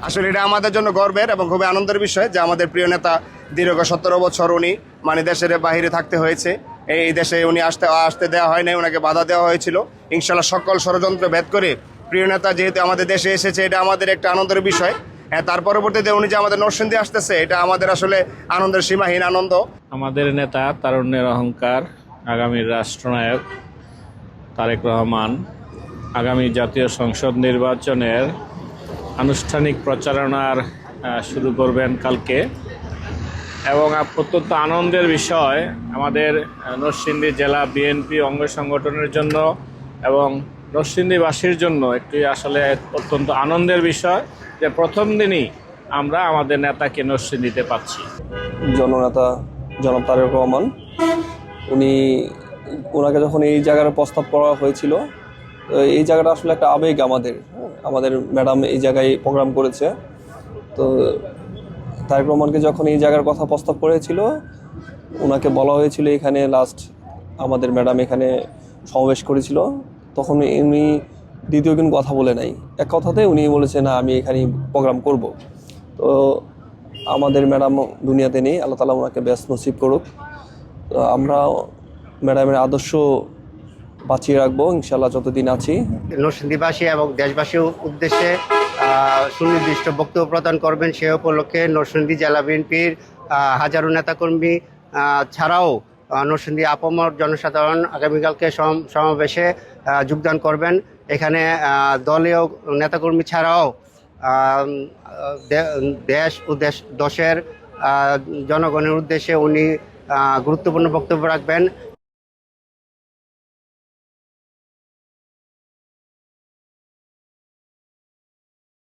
আসলে এটা আমাদের জন্য গর্বের এবং খুবই আনন্দের বিষয় যে আমাদের প্রিয় নেতা দীর্ঘ 17 বছর উনি মানে দেশের বাইরে থাকতে হয়েছে। এই দেশে উনি আসতে দেওয়া হয় নাই, ওনাকে বাধা দেওয়া হয়েছিল। ইনশাল্লাহ সকল ষড়যন্ত্র ভেদ করে প্রিয় নেতা যেহেতু আমাদের দেশে এসেছে, এটা আমাদের একটা আনন্দের বিষয়। হ্যাঁ, তার পরবর্তীতে উনি যে আমাদের নরসিংদী আসতেছে, এটা আমাদের আসলে আনন্দের সীমাহীন আনন্দ। আমাদের নেতা তারুণ্যের অহংকার, আগামীর রাষ্ট্রনায়ক তারেক রহমান আগামী জাতীয় সংসদ নির্বাচনের আনুষ্ঠানিক প্রচারণার শুরু করবেন কালকে। এবং অত্যন্ত আনন্দের বিষয় আমাদের নরসিংদী জেলা বিএনপি অঙ্গ সংগঠনের জন্য এবং নরসিংদীবাসীর জন্য একটি আসলে অত্যন্ত আনন্দের বিষয় যে প্রথম দিনই আমরা আমাদের নেতাকে নরসিংদীতে পাচ্ছি। জননেতা জনাব তারেক রহমান, ওনাকে যখন এই জায়গার প্রস্তাব করা হয়েছিল, এই জায়গাটা আসলে একটা আবেগ আমাদের ম্যাডাম এই জায়গায় প্রোগ্রাম করেছে। তো তারেক রহমানকে যখন এই জায়গার কথা প্রস্তাব করেছিল, ওনাকে বলা হয়েছিল এখানে লাস্ট আমাদের ম্যাডাম এখানে সমাবেশ করেছিল, তখন উনি দ্বিতীয় দিন কথা বলে নাই, এক কথাতে উনি বলেছে না আমি এখানে প্রোগ্রাম করব। তো আমাদের ম্যাডাম দুনিয়াতে নেই, আল্লাহ তাআলা ওনাকে ব্যস্ত নসিব করুক। তো আমরা ম্যাডামের আদর্শ বাঁচিয়ে রাখবো ইনশাআল্লাহ যতদিন আছি। নরসিংদীবাসী এবং দেশবাসীর উদ্দেশ্যে সুনির্দিষ্ট বক্তব্য প্রদান করবেন। সে উপলক্ষে নরসিংদী জেলা বিএনপির হাজারো নেতাকর্মী ছাড়াও নরসিংদী আপামর জনসাধারণ আগামীকালকে সমাবেশে যোগদান করবেন। এখানে দলীয় নেতাকর্মী ছাড়াও দেশ ও দেশের জনগণের উদ্দেশ্যে উনি গুরুত্বপূর্ণ বক্তব্য রাখবেন।